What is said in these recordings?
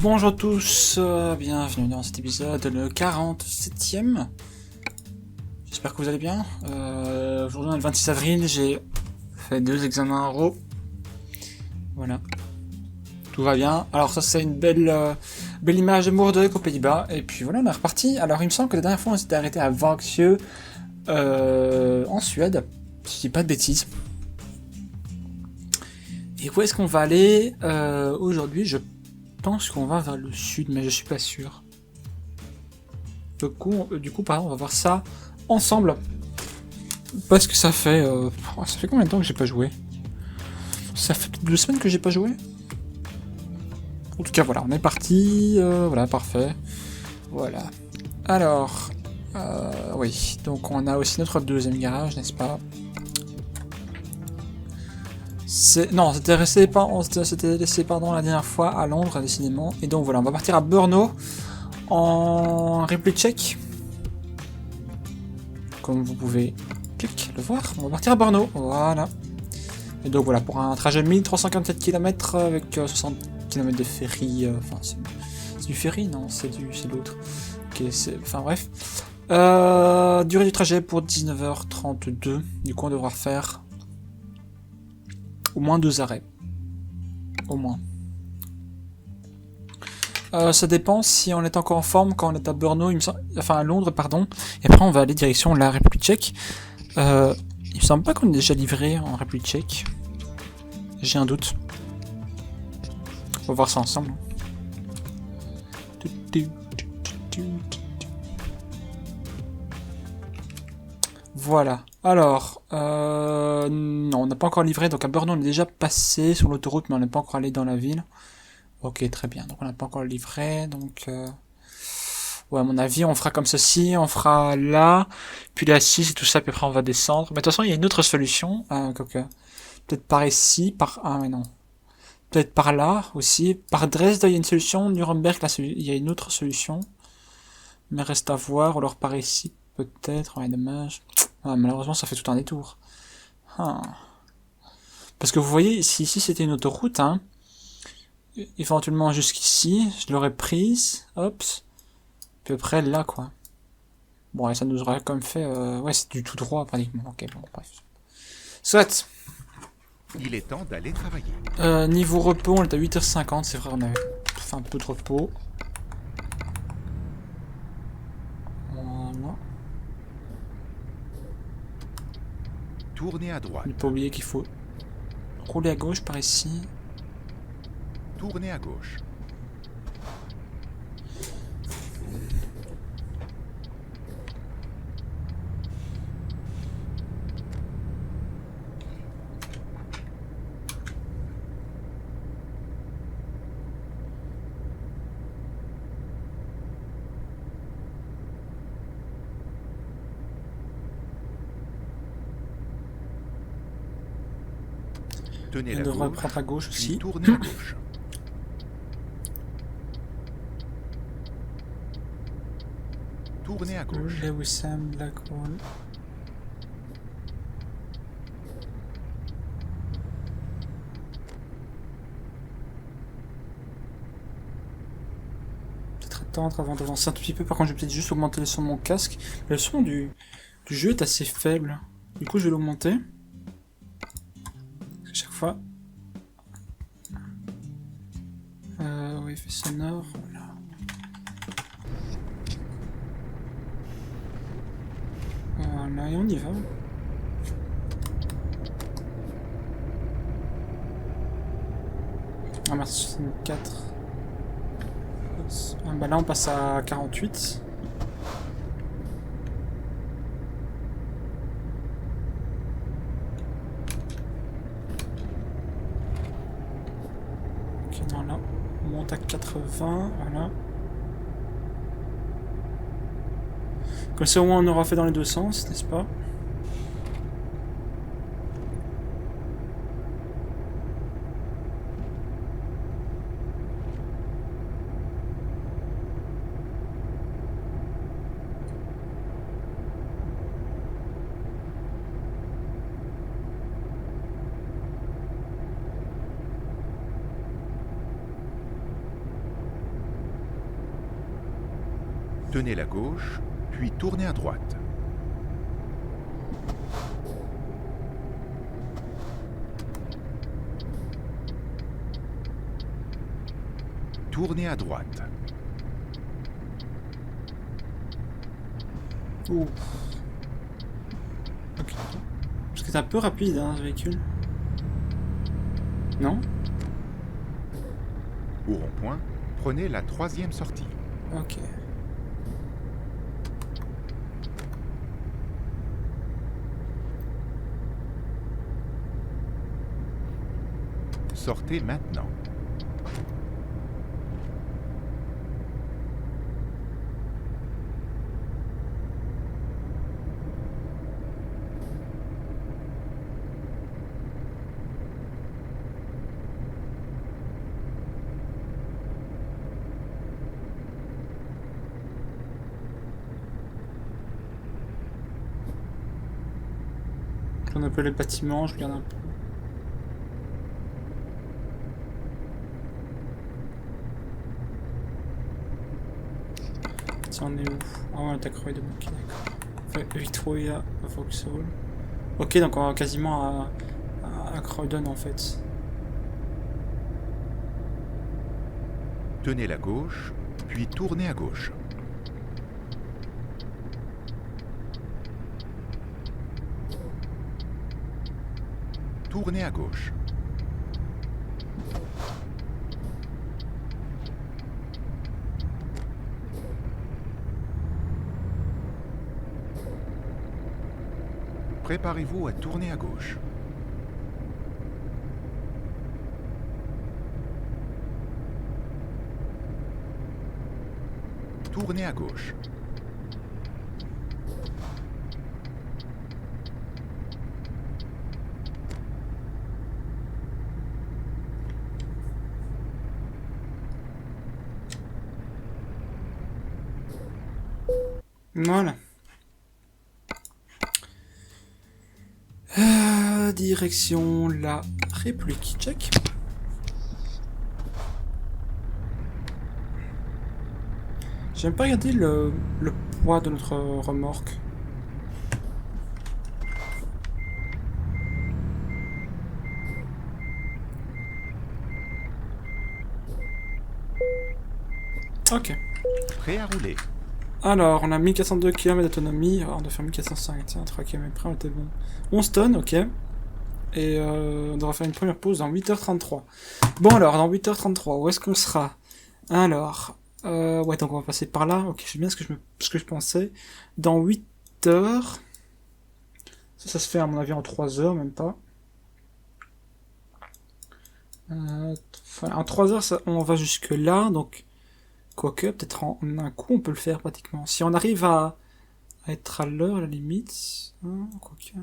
Bonjour à tous, bienvenue dans cet épisode, le 47e. J'espère que vous allez bien. Aujourd'hui on est le 26 avril, j'ai fait 2 examens oraux. Voilà. Tout va bien. Alors ça c'est une belle image de Moerdijk aux Pays-Bas. Et puis voilà, on est reparti. Alors il me semble que la dernière fois on s'était arrêté à Varksjö en Suède, si je dis pas de bêtises. Et où est-ce qu'on va aller aujourd'hui? Je pense qu'on va vers le sud, mais je suis pas sûr. Du coup, pardon, on va voir ça ensemble. Parce que ça fait combien de temps que j'ai pas joué? Ça fait 2 semaines que j'ai pas joué. En tout cas, voilà, on est parti. Voilà, parfait. Voilà. Alors, oui, donc on a aussi notre deuxième garage, n'est-ce pas? Non, on s'était laissé la dernière fois à Londres, décidément. Et donc voilà, on va partir à Brno, en République tchèque. Comme vous pouvez le voir, on va partir à Brno, voilà. Et donc voilà, pour un trajet de 1347 km avec 60 km de ferry, enfin c'est du ferry, non, c'est l'autre. Ok, enfin bref. Durée du trajet pour 19h32, du coup on devra faire au moins 2 arrêts. Au moins. Ça dépend si on est encore en forme quand on est à Brno, enfin à Londres, pardon. Et après on va aller direction la République tchèque. Il me semble pas qu'on est déjà livré en République tchèque. J'ai un doute. On va voir ça ensemble. Voilà. Alors, non, on n'a pas encore livré. Donc à Brno, on est déjà passé sur l'autoroute, mais on n'est pas encore allé dans la ville. Ok, très bien. Donc on n'a pas encore livré. Donc, ouais, à mon avis, on fera comme ceci. On fera là, puis là 6 et tout ça. Puis après, on va descendre. Mais de toute façon, il y a une autre solution. Peut-être par ici, ah mais non. Peut-être par là aussi. Par Dresde, il y a une solution. Nuremberg, là, il y a une autre solution. Mais reste à voir. Ou alors par ici, peut-être. Ouais, dommage. Ah, malheureusement, ça fait tout un détour. Ah. Parce que vous voyez, si ici c'était une autoroute, hein, éventuellement jusqu'ici, je l'aurais prise, hop, puis après là, quoi. Bon, et ça nous aurait quand même fait... ouais, c'est du tout droit, pratiquement. Ok, bon, bref. Soit. Il est temps d'aller travailler. Niveau repos, on est à 8h50, c'est vrai, on avait fait un peu de repos. Voilà. Tournez à droite. Ne pas oublier qu'il faut rouler à gauche par ici. Tournez à gauche. Tenez On la devrait gauche, prendre à gauche puis aussi. tournez à gauche. Tournez à gauche. Lewisham, Blackwall. Peut-être attendre avant d'avancer un tout petit peu. Par contre, je vais peut-être juste augmenter le son de mon casque. Le son du jeu est assez faible. Du coup, je vais l'augmenter. Parce que chaque fois... oui, effet sonore, voilà. Voilà, et on y va. Ah merde, 64. Ah, bah là on passe à 48. Ok, non là, on monte à 80, voilà. Comme ça au moins on aura fait dans les deux sens, n'est-ce pas? Tenez la gauche, puis tournez à droite. Tournez à droite. Ouh. Ok. Parce que c'est un peu rapide, hein, ce véhicule. Non? Au rond-point, prenez la 3e sortie. Ok. Sortez maintenant. Je regarde un peu les bâtiments, je regarde un peu. Tiens, on est où? Ah, on est à Croydon, ok, d'accord. Victoria, Vauxhall. Ok, donc on va quasiment à Croydon en fait. Tenez la gauche, puis tournez à gauche. Tournez à gauche. Préparez-vous à tourner à gauche. Tournez à gauche. Voilà. Direction la République tchèque. J'ai même pas regardé le poids de notre remorque. Ok. Prêt à rouler. Alors, on a 1402 km d'autonomie. Alors, on doit faire 1405. Tiens, 3 km près, on était bon. 11 tonnes, ok. Et on devra faire une première pause dans 8h33. Bon, alors, dans 8h33, où est-ce qu'on sera? Alors, ouais, donc on va passer par là. Ok, je sais bien ce que je pensais. Dans 8 heures. Ça se fait, à mon avis, en 3 heures, même pas. En 3 heures, ça, on va jusque là, donc. Quoique, peut-être en un coup, on peut le faire pratiquement. Si on arrive à être à l'heure, à la limite. Hein, quoique.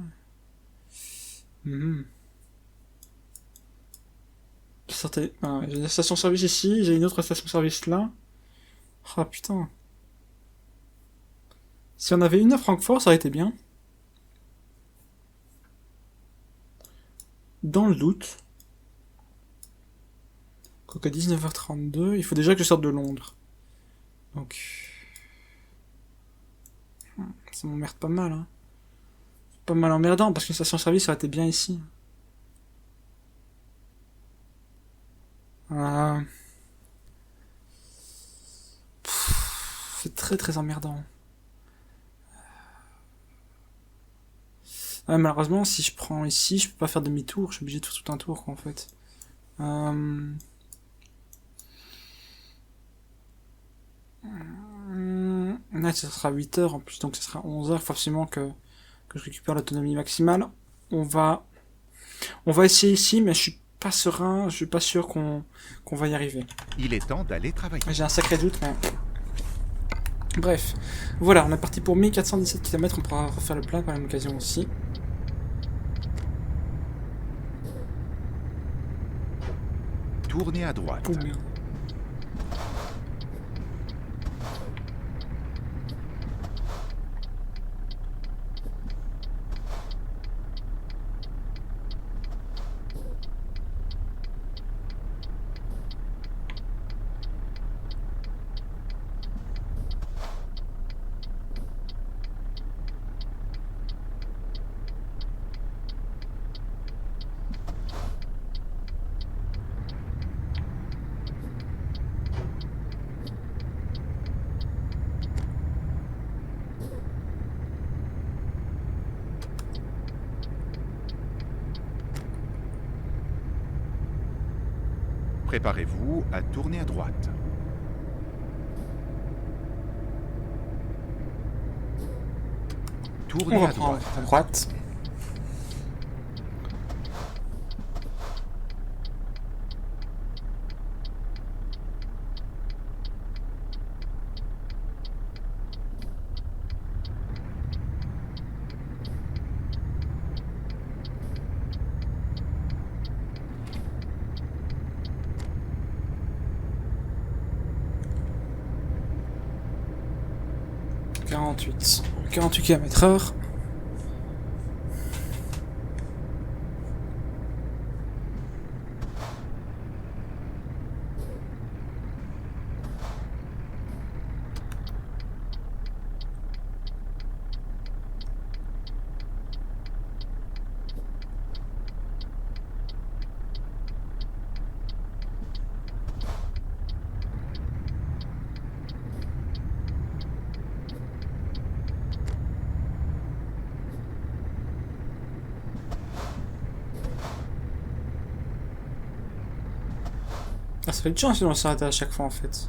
Sortez. Ah, j'ai une station-service ici, j'ai une autre station-service là. Ah putain. Si on avait une à Francfort, ça aurait été bien. Dans le doute. Quoique 19h32, il faut déjà que je sorte de Londres. Donc. Ça m'emmerde pas mal, hein. Pas mal emmerdant, parce qu'une station-service aurait été bien ici. C'est très très emmerdant. Malheureusement, si je prends ici, je peux pas faire demi-tour, je suis obligé de faire tout un tour, quoi, en fait. Là, ça sera 8 heures en plus, donc ça sera 11 heures. Forcément que je récupère l'autonomie maximale. On va essayer ici, mais je suis pas serein, je suis pas sûr qu'on va y arriver. Il est temps d'aller travailler. J'ai un sacré doute, mais... Bref, voilà, on est parti pour 1417 km, on pourra refaire le plein par la même occasion aussi. Tournez à droite. Oh merde. Préparez-vous à tourner à droite. On Tournez à reprend droite. à droite. « 48 km/h. Ah, ça fait une chance si on s'arrête à chaque fois en fait.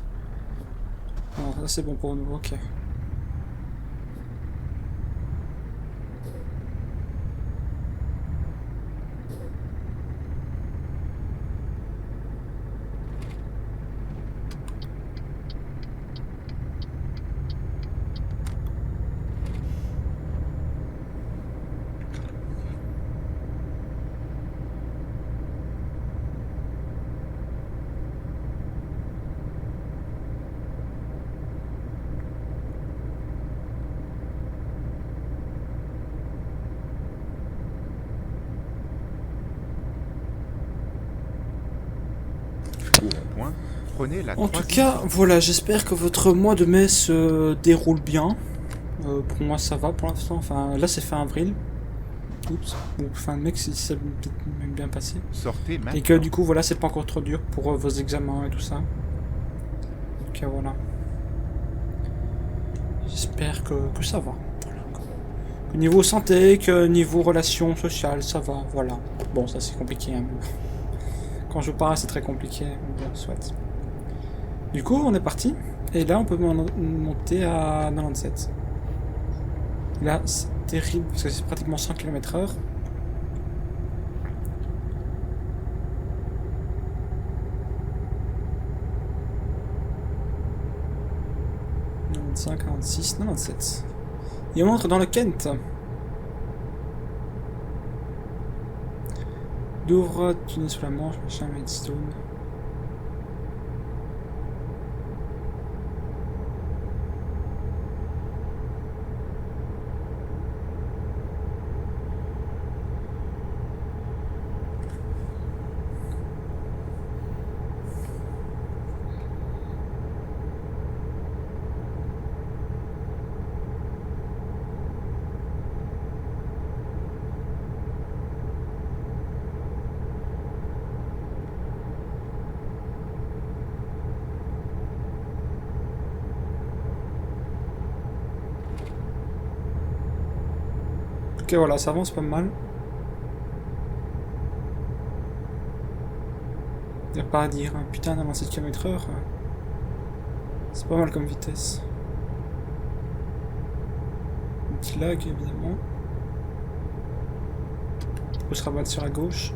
Bon, ça c'est bon pour nous, ok. Au rond-point, prenez la En tout troisième cas, voilà, j'espère que votre mois de mai se déroule bien. Pour moi, ça va pour l'instant. Enfin, là, c'est fin avril. Oups. Ou fin mai, si ça peut peut-être même bien passé. sortez maintenant. Et que du coup, voilà, c'est pas encore trop dur pour vos examens et tout ça. Donc voilà. J'espère que ça va. Voilà. Que niveau santé, que niveau relations sociales, ça va. Voilà. Bon, ça c'est compliqué. Hein. Quand je parle, c'est très compliqué. Bon, soit. Du coup, on est parti. Et là, on peut monter à 97. Là, c'est terrible parce que c'est pratiquement 100 km/h. « 95, 46, 97. » Et on entre dans le Kent. Douvres, Tunis sous la Manche, machin, Maidstone. Ok, voilà, ça avance pas mal. Y a pas à dire, hein. Putain, 97 km/h. C'est pas mal comme vitesse. Un petit lag, évidemment. On se rabattre sur la gauche.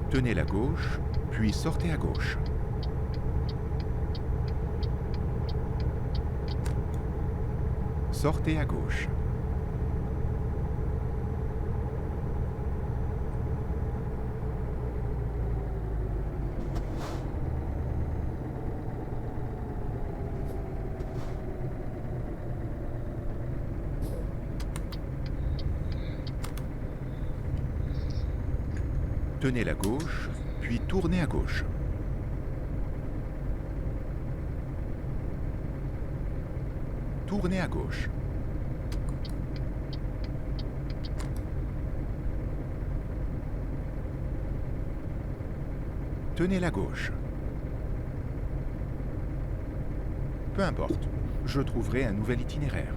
Tenez la gauche, puis sortez à gauche. Sortez à gauche. Tenez la gauche, puis tournez à gauche. Tournez à gauche. Tenez la gauche. Peu importe, je trouverai un nouvel itinéraire.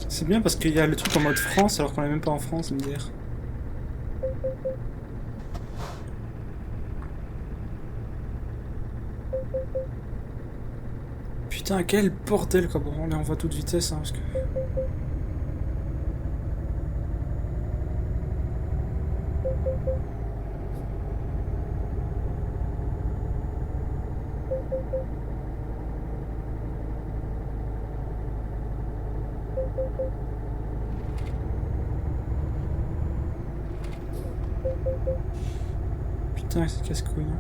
C'est bien parce qu'il y a le truc en mode France alors qu'on est même pas en France, me dire. Putain, quel bordel quoi. Bon, là on va à toute vitesse hein, parce que... Putain, c'est casse-couille. Hein.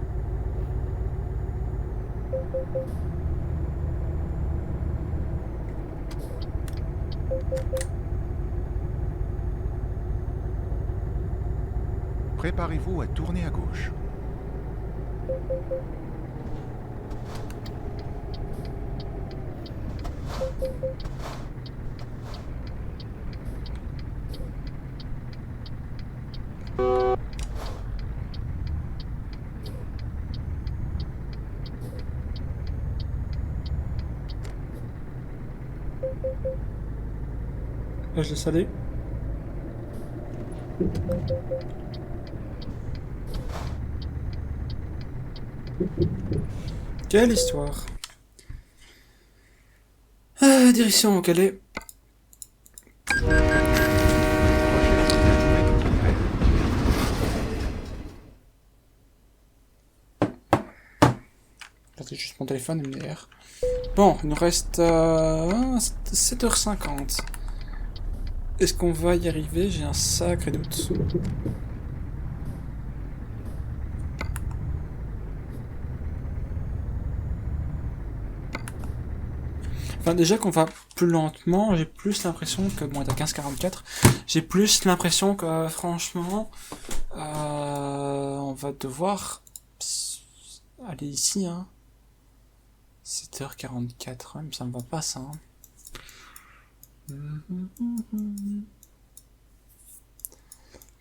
Préparez-vous à tourner à gauche. Là, je laisse aller. Quelle histoire. Ah, direction, quelle est? C'est juste mon téléphone MDR. Bon, il nous reste 7h50. Est-ce qu'on va y arriver? J'ai un sacré doute. Enfin, déjà qu'on va plus lentement, j'ai plus l'impression que... Bon, on est à 15h44. J'ai plus l'impression que, franchement, on va devoir aller ici, hein. 7h44, ouais, mais ça me va pas, ça, hein.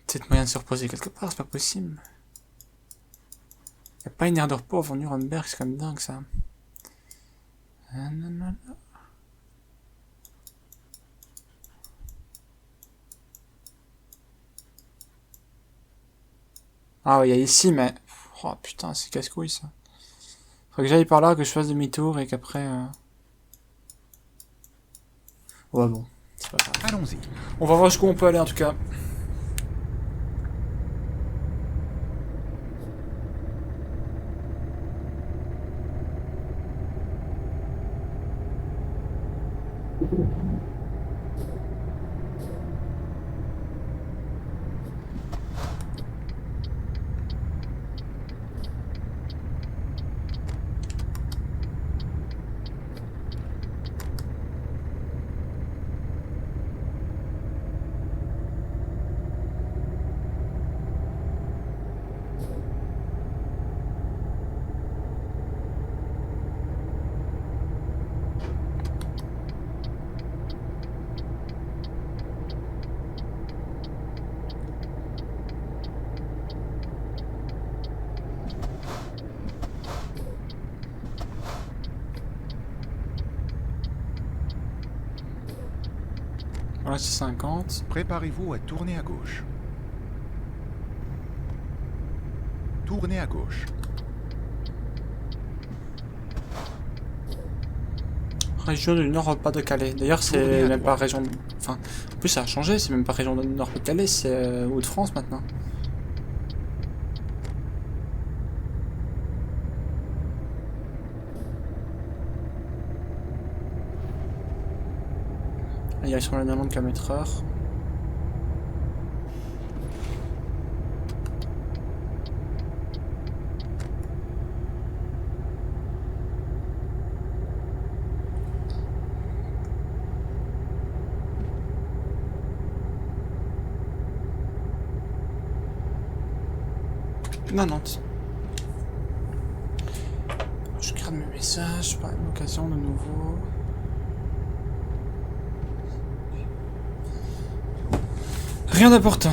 Peut-être moyen de se reposer quelque part, c'est pas possible. Y'a pas une aire de repos avant Nuremberg, c'est comme dingue, ça. Ah ouais, il y a ici, mais... Oh putain, c'est casse-couille, ça. Faudrait que j'aille par là, que je fasse demi-tour et qu'après... Ouais, bon, c'est pas grave. Allons-y. On va voir jusqu'où on peut aller, en tout cas. Voilà, c'est 50. Préparez-vous à tourner à gauche. Tournez à gauche. Région du Nord-Pas-de-Calais. D'ailleurs, Tournez c'est à même pas droite. région... Enfin, en plus, ça a changé. C'est même pas région du Nord-Pas-de-Calais, c'est Hauts-de-France maintenant. Là, il y a sur le 90 km/h. Non, Nantes. Je garde mes messages par l'occasion de nouveau. Rien d'important.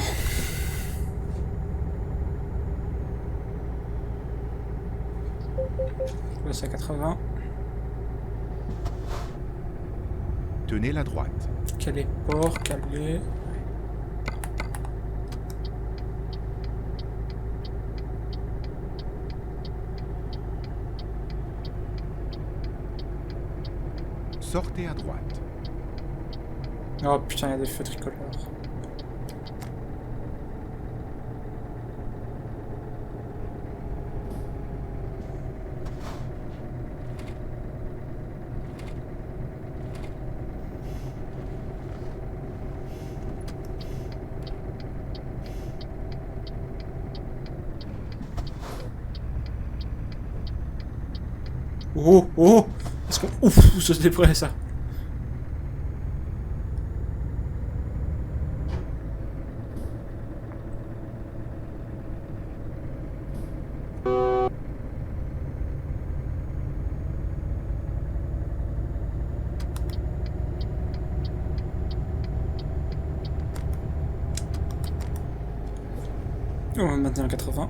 Je passe à 80. Tenez la droite. Calais Port, Calais. Sortez à droite. Oh putain, il y a des feux tricolores. Oh, oh! Est-ce qu'on... Ouf, ça c'était près ça. On va maintenir à 80.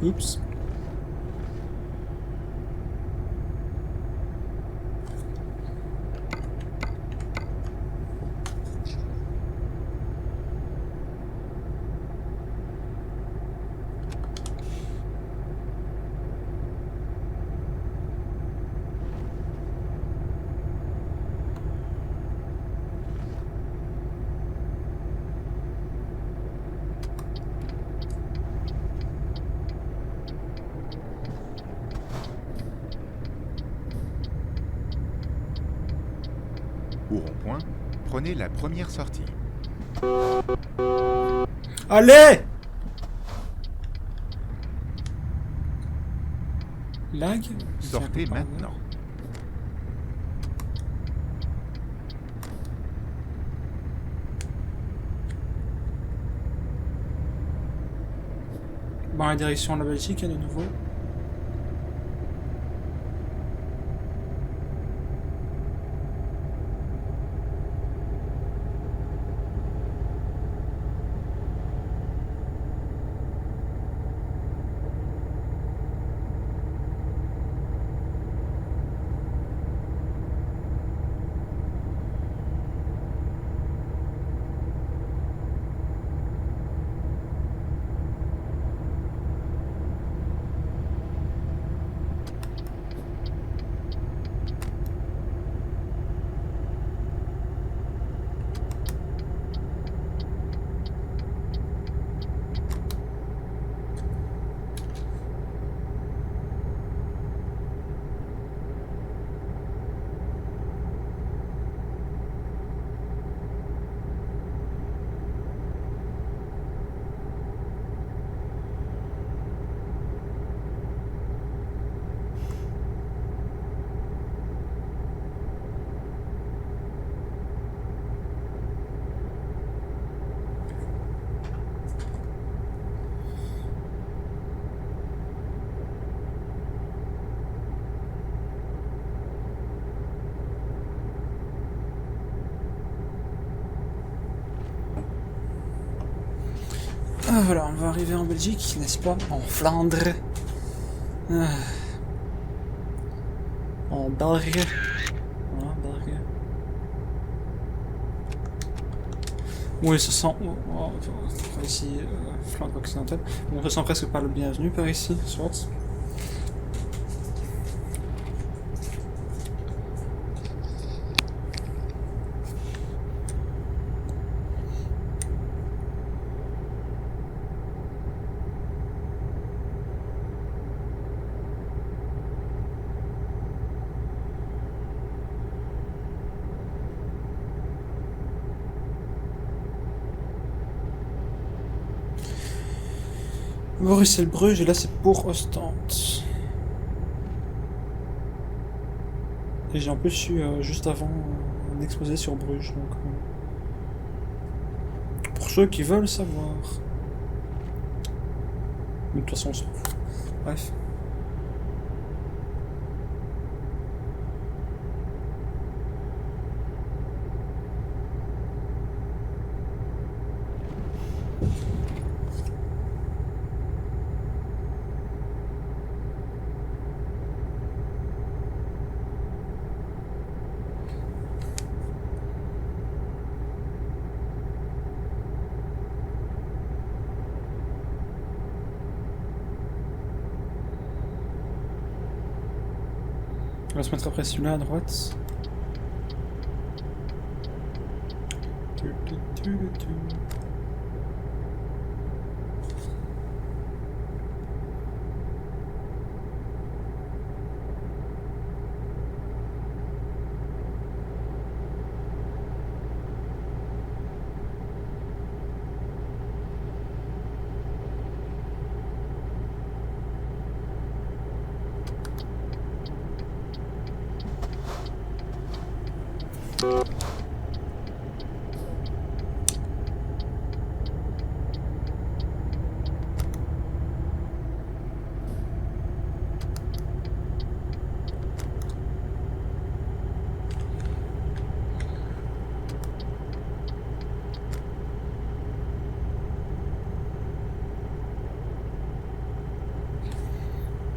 Oups. Au rond-point, prenez la première sortie. Allez! Lag? Sortez Tiens, maintenant. Bon, la direction de la Belgique, de nouveau. Ah, voilà, on va arriver en Belgique, n'est-ce pas? En Flandre. Ah. En Belgique. Voilà, Belgique. Oui, ça sent... ici, flanque occidentale. Bon, ça sent presque pas le bienvenu par ici, soit. Bruxelles-Bruges, et là c'est pour Ostende. Et j'ai en plus eu juste avant un exposé sur Bruges, donc pour ceux qui veulent savoir. Mais de toute façon on s'en fout. Bref. On va se mettre après celui-là à droite.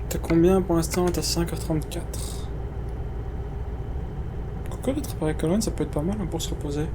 T'as combien pour l'instant? T'as 5h34. Pourquoi d'être préparé colonne, ça peut être pas mal hein, pour se reposer.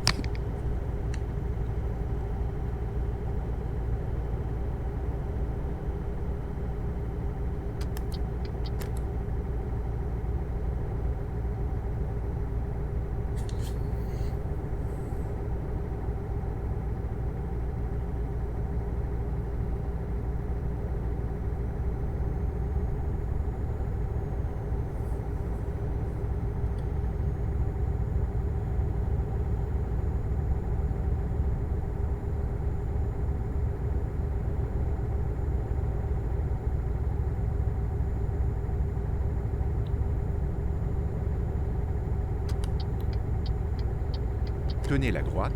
Tenez la droite,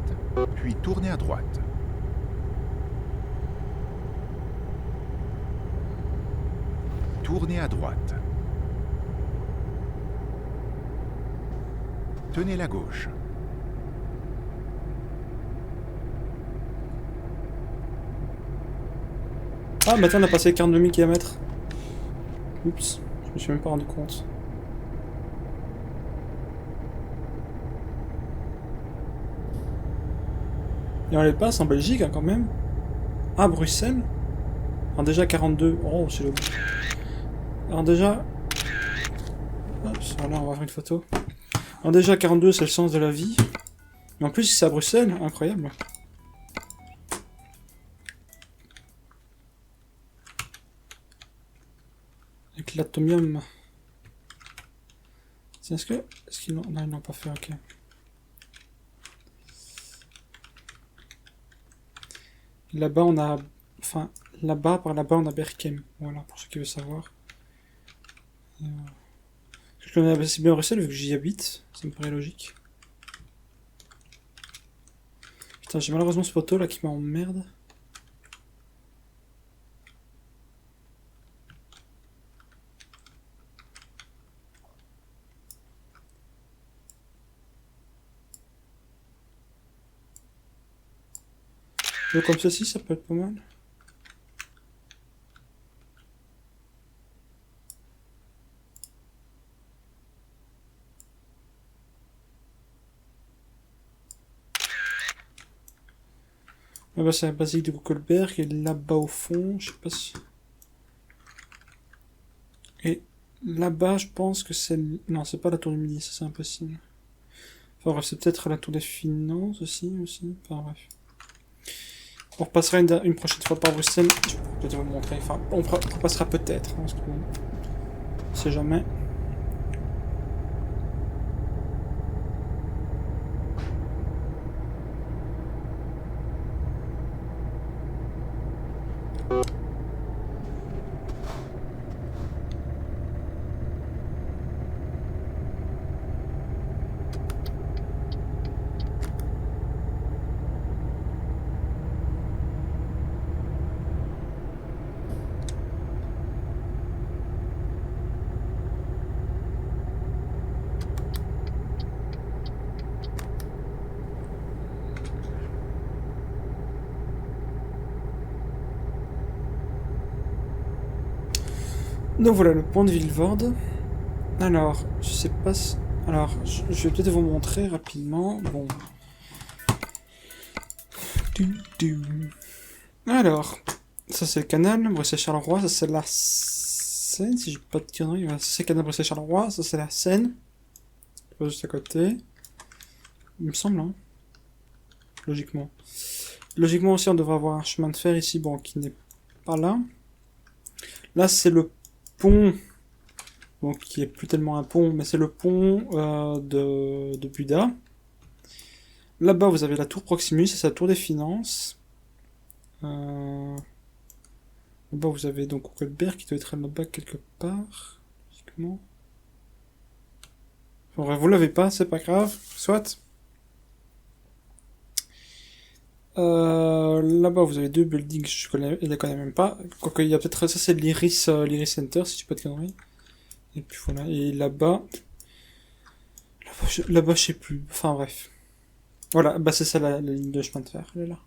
puis tournez à droite. Tournez à droite. Tenez la gauche. Ah, maintenant on a passé 42 000 km. Oups, je me suis même pas rendu compte. Et on les passe en Belgique hein, quand même. Ah, Bruxelles. Alors déjà 42. Oh, c'est le. Alors déjà. Hop, voilà, on va faire une photo. Alors déjà 42, c'est le sens de la vie. Mais en plus, c'est à Bruxelles, incroyable. Avec l'atomium. Tiens, est-ce qu'ils l'ont. Non, ils l'ont pas fait, ok. Là-bas, on a. Enfin, là-bas, par là-bas, on a Berkem. Voilà, pour ceux qui veulent savoir. Je connais assez bien Bruxelles vu que j'y habite. Ça me paraît logique. Putain, j'ai malheureusement ce poteau là qui m'emmerde. Donc comme ceci, ça peut être pas mal. Là-bas, c'est la basilique de Kuckelberg, et là-bas au fond, je sais pas si... Et là-bas, je pense que c'est... Non, c'est pas la tour du midi, ça c'est impossible. Enfin bref, c'est peut-être la tour des finances aussi. Enfin bref. On repassera une prochaine fois par Bruxelles. Je peux peut-être vous montrer. Enfin, on repassera peut-être. Hein, parce que bon, on sait jamais. Donc voilà le pont de Villevorde. Alors, je sais pas si... Alors, je vais peut-être vous montrer rapidement. Bon. Alors, ça c'est le canal Bruxelles-Charleroi, ça c'est la Seine, si j'ai pas de conneries. Ça c'est le canal Bruxelles-Charleroi, ça c'est la Seine. Pas juste à côté. Il me semble, hein. Logiquement. Logiquement aussi, on devrait avoir un chemin de fer ici, bon, qui n'est pas là. Là, c'est le pont, donc qui est plus tellement un pont, mais c'est le pont de Buda. Là-bas, vous avez la tour Proximus, c'est la tour des finances. Là-bas, vous avez donc Kuckelberg qui doit être là-bas quelque part, logiquement. Enfin, vous l'avez pas, c'est pas grave, soit. Là-bas, vous avez deux buildings, je les connais même pas. Quoique, il y a peut-être ça, c'est l'Iris Center, si je dis pas de conneries. Et puis voilà. Et là-bas, je sais plus. Enfin bref. Voilà, bah c'est ça la ligne de chemin de fer. Elle est là.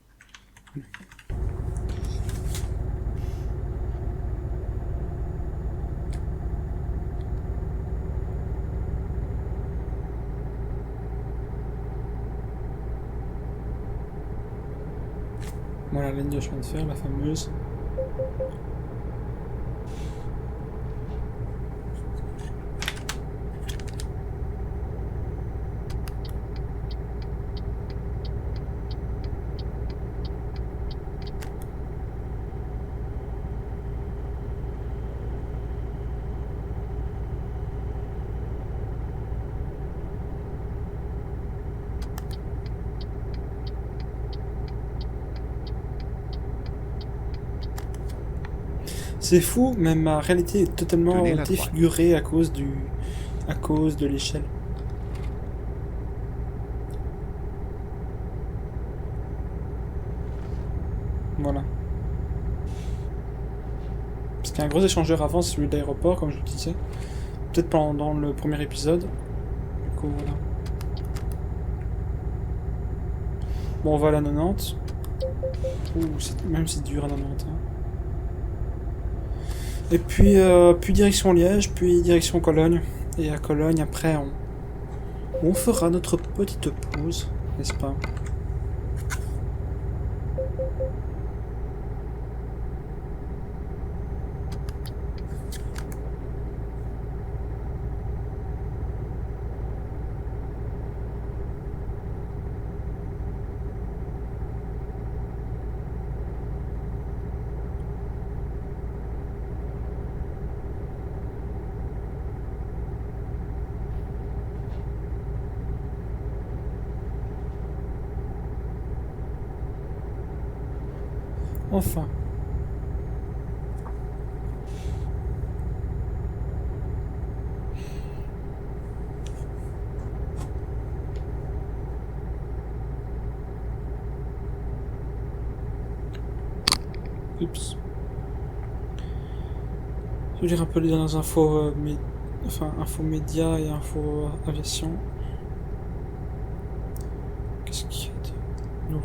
Voilà la ligne de chemin de fer, la fameuse. C'est fou, mais ma réalité est totalement Tenez la droite. défigurée à cause de l'échelle. Voilà. Parce qu'il y a un gros échangeur avant, celui de l'aéroport, comme je le disais. Peut-être pendant le premier épisode. Du coup, voilà. Bon, on va à la 90. Ouh, même c'est dur à 90. Hein. Et puis direction Liège, puis direction Cologne. Et à Cologne, après, on fera notre petite pause, n'est-ce pas? Enfin. Oups. Je vais lire un peu les dernières infos, infos médias et infos aviation. Qu'est-ce qu'il y a de nouveau?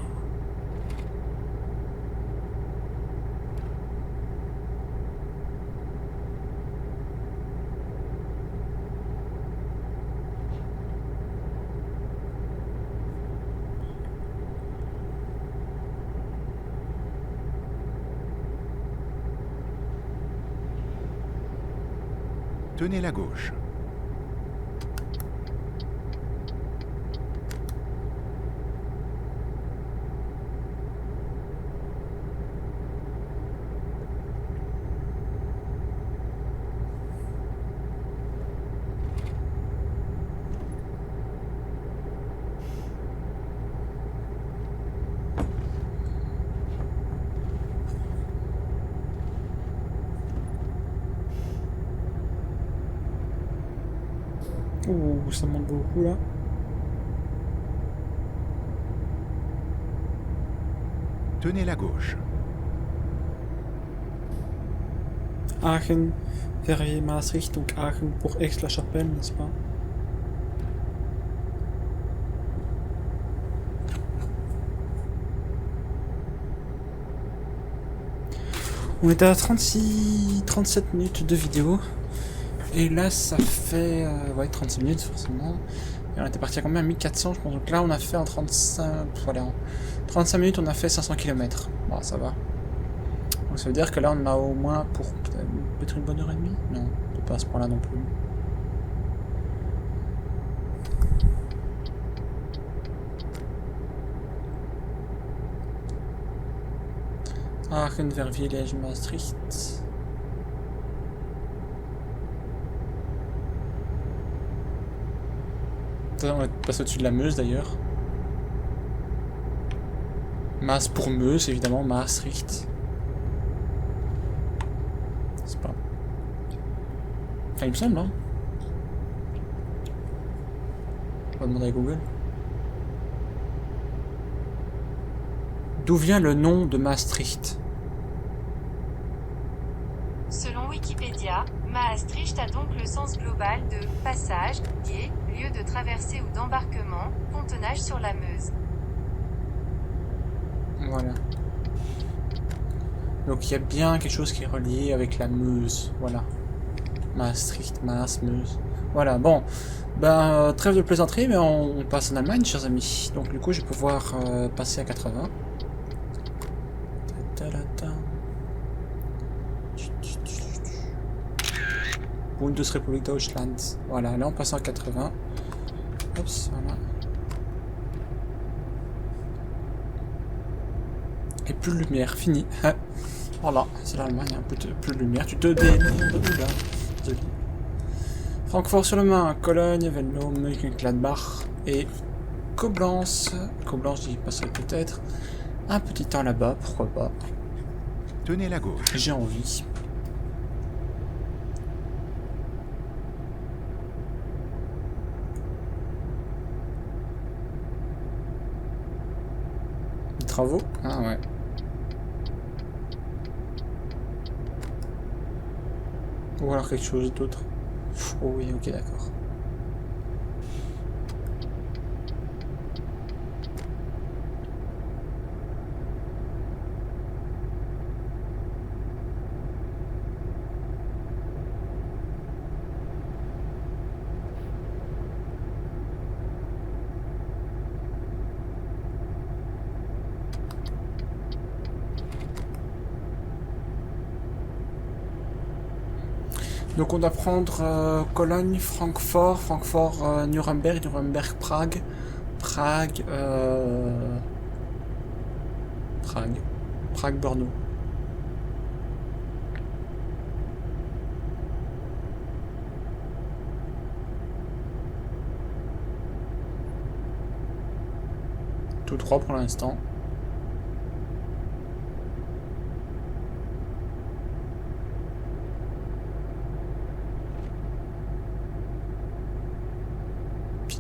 Tenez la gauche. Ouh, ça monte beaucoup là. Tenez la gauche. Aachen, Verviers, Maastricht, donc Aachen pour Aix-la-Chapelle, n'est-ce pas? On était à 37 minutes de vidéo. Et là, ça fait ouais, 36 minutes forcément. Et on était parti à combien? 1400 je pense. Donc là, on a fait en 35... Voilà, en 35 minutes, on a fait 500 km. Bon, ça va. Donc ça veut dire que là, on a au moins pour peut-être une bonne heure et demie? Non, peut-être pas à ce point-là non plus. Aachen, Verviers, Liège, Maastricht. On est passé au-dessus de la Meuse d'ailleurs. Maas pour Meuse, évidemment, Maastricht. C'est pas. Enfin, il me semble, hein. On va demander à Google. D'où vient le nom de Maastricht? Selon Wikipédia, Maastricht a donc le sens global de « passage », quai, lieu de traversée ou d'embarquement, pontonnage sur la Meuse. Voilà. Donc il y a bien quelque chose qui est relié avec la Meuse. Voilà. Maastricht, Maas, Meuse. Voilà, bon. Ben, trêve de plaisanterie, mais on passe en Allemagne, chers amis. Donc du coup, je vais pouvoir passer à 80. Bundesrepublik Deutschland. Voilà, là on passe en 80. Hop, voilà. Et plus de lumière, fini. Voilà, c'est l'Allemagne, un peu plus de lumière. Tu te démerdes. Oula, désolé. Francfort-sur-le-Main, Cologne, Venlo, Mönchengladbach et Koblenz. Koblenz, j'y passerai peut-être un petit temps là-bas, pourquoi pas. Tenez la gauche. J'ai envie. Des travaux? Ah ouais. Ou alors quelque chose d'autre. Oh oui, ok, d'accord. Donc on doit prendre Cologne, Francfort, Nuremberg, Prague, Bordeaux. Tout droit pour l'instant.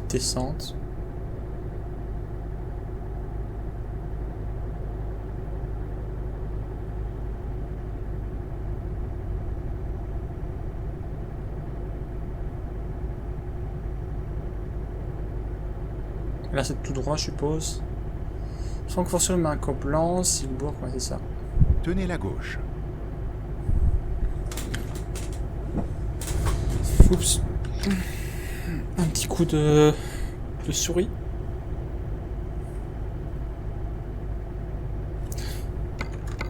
Descente. Là c'est tout droit je suppose. Francfort-sur-le-Main, Koblenz, Silbourg, ouais c'est ça. Tenez la gauche. Oups. Un petit coup de souris.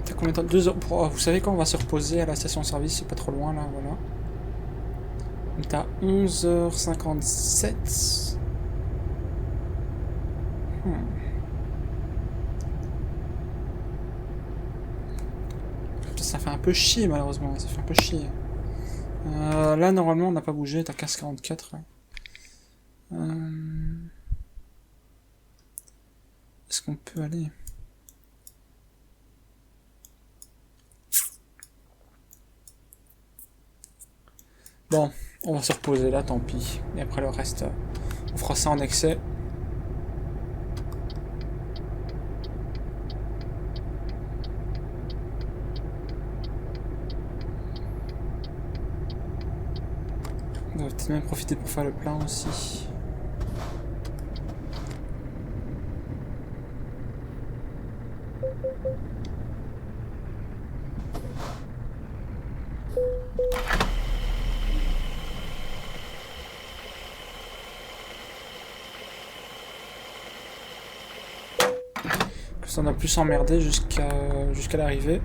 T'as combien de temps? 2 heures. Oh, vous savez quand on va se reposer à la station-service, c'est pas trop loin là, voilà. On est à 11h57. Ça fait un peu chier malheureusement, ça fait un peu chier. Là normalement on n'a pas bougé, t'as 15h44. Ouais. Est-ce qu'on peut aller? Bon, on va se reposer là, tant pis. Et après le reste, on fera ça en excès. On va peut-être même profiter pour faire le plein aussi. Comme ça on a pu s'emmerder jusqu'à l'arrivée.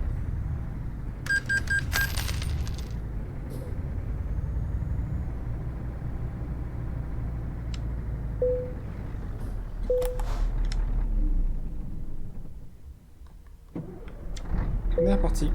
On est parti.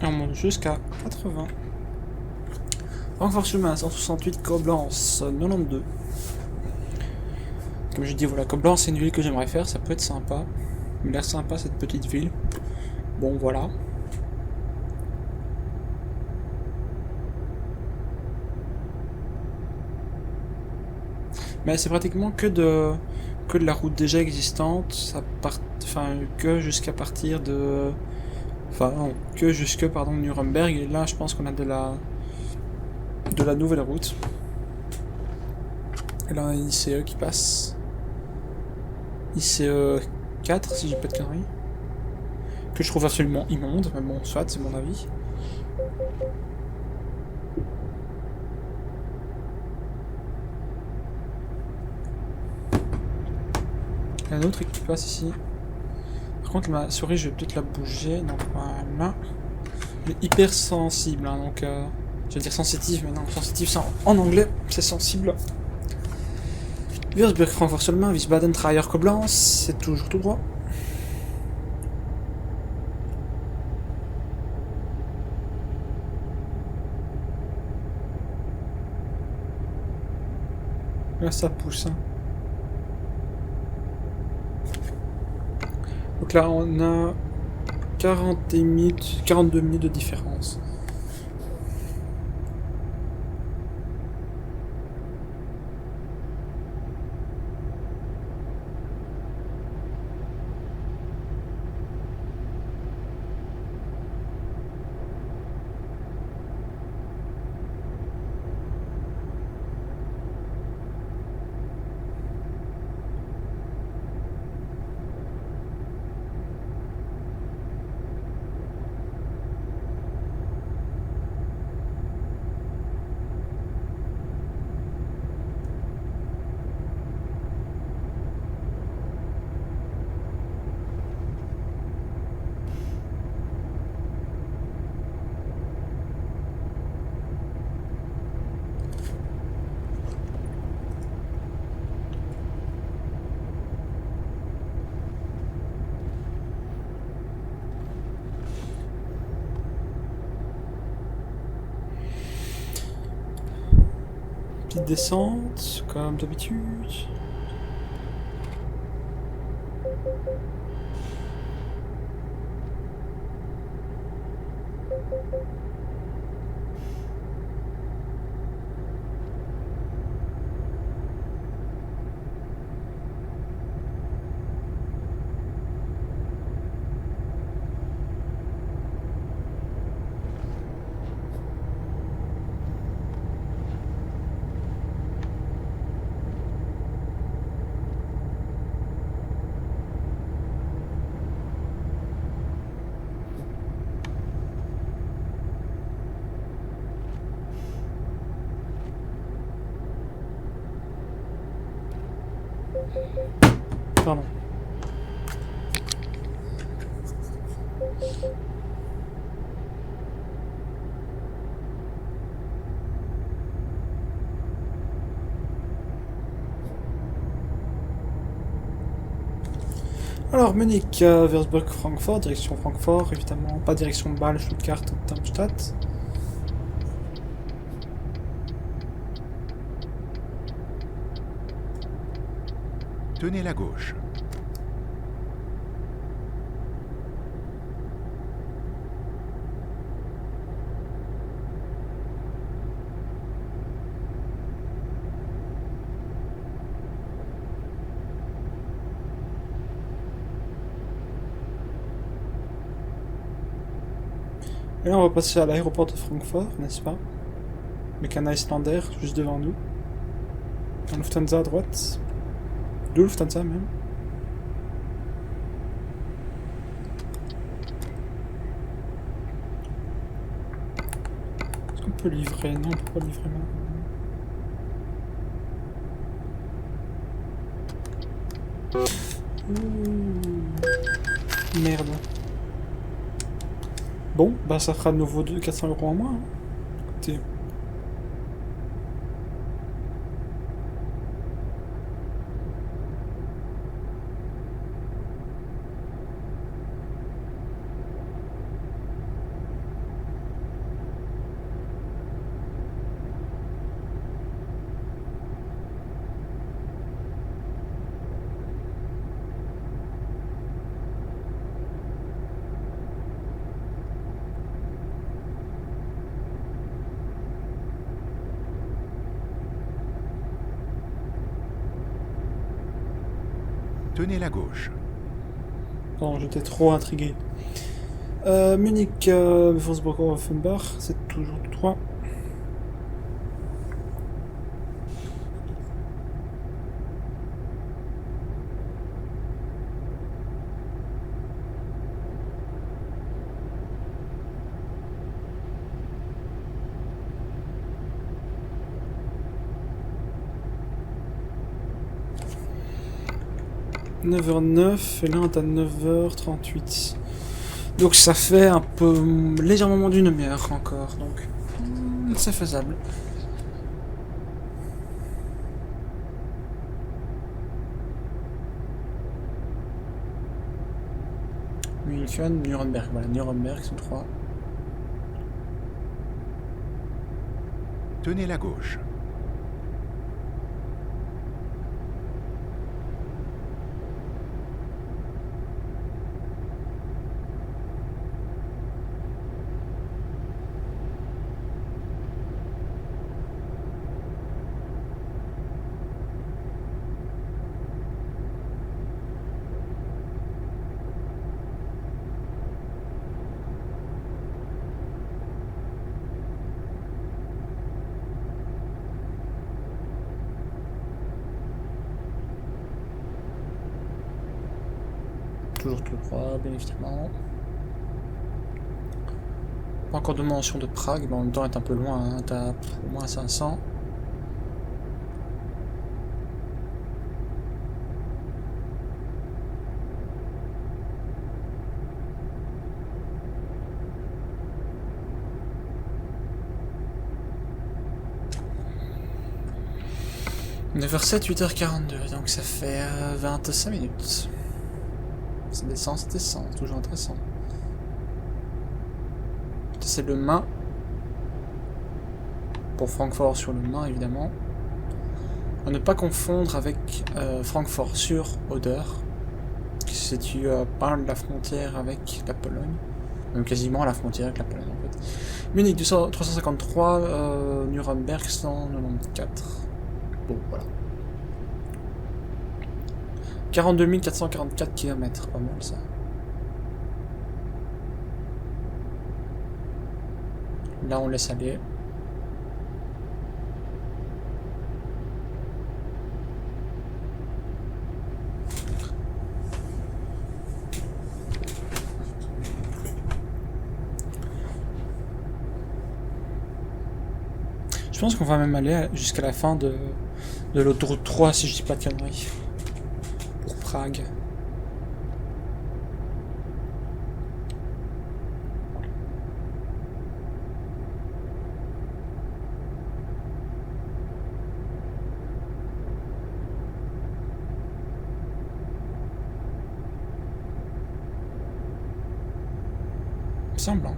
Et on monte jusqu'à 80. Renfort chemin 168, Coblence 92. Comme je dis, voilà, Coblence c'est une ville que j'aimerais faire, ça peut être sympa. Il a l'air sympa cette petite ville. Bon voilà. Mais c'est pratiquement que de la route déjà existante, ça part, enfin que jusqu'à partir de, enfin non, que jusque pardon Nuremberg. Et là, je pense qu'on a de la nouvelle route. Et là, on a une ICE qui passe. ICE 4, si j'ai pas de conneries. Que je trouve absolument immonde, mais bon, soit, c'est mon avis. Il y a un autre qui passe ici. Par contre, ma souris, je vais peut-être la bouger. Donc voilà. Elle est hyper sensible, hein, donc je vais dire sensitive, mais non, sensitive c'est en anglais, c'est sensible. Würzburg, Francfort seulement, Wiesbaden, Trier, Koblenz, c'est toujours tout droit. Là, ça pousse. Hein. Donc là, on a 42 minutes de différence. Petite descente, comme d'habitude. Pardon. Alors, Munich, Würzburg, Francfort, direction Francfort, évidemment, pas direction Bâle, Stuttgart, Darmstadt. Tenez la gauche. Et là, on va passer à l'aéroport de Francfort, n'est-ce pas? Avec un Icelandair juste devant nous. Un Lufthansa à droite. Deux Lufthansa même. Est-ce qu'on peut livrer? Non, on peut pas livrer maintenant. Ouh. Merde. Bon, bah ça fera de nouveau 400 € en moins. Hein. Écoutez. Tenez la gauche. Bon, j'étais trop intrigué. Munich, Würzburg, Offenbach, c'est toujours tout droit. « 9h09 et là on est à 9h38. Donc ça fait un peu légèrement moins d'une demi-heure encore, donc c'est faisable. München, Nuremberg, voilà, Nuremberg sont 3. Tenez la gauche. Toujours tout droit, bien évidemment. Pas encore de mention de Prague, mais en même temps est un peu loin, hein, t'as au moins 500. « 9h07, 8h42, donc ça fait 25 minutes. Ça descend, toujours intéressant. C'est le Main. Pour Francfort sur le Main, évidemment. À ne pas confondre avec Francfort sur Oder, qui se situe pas loin de la frontière avec la Pologne. Même quasiment à la frontière avec la Pologne, en fait. Munich 353, Nuremberg 194. Bon, voilà. 42 444 km, pas mal ça. Là on laisse aller. Je pense qu'on va même aller jusqu'à la fin de l'autoroute 3 si je dis pas de conneries. Prague. Semblant.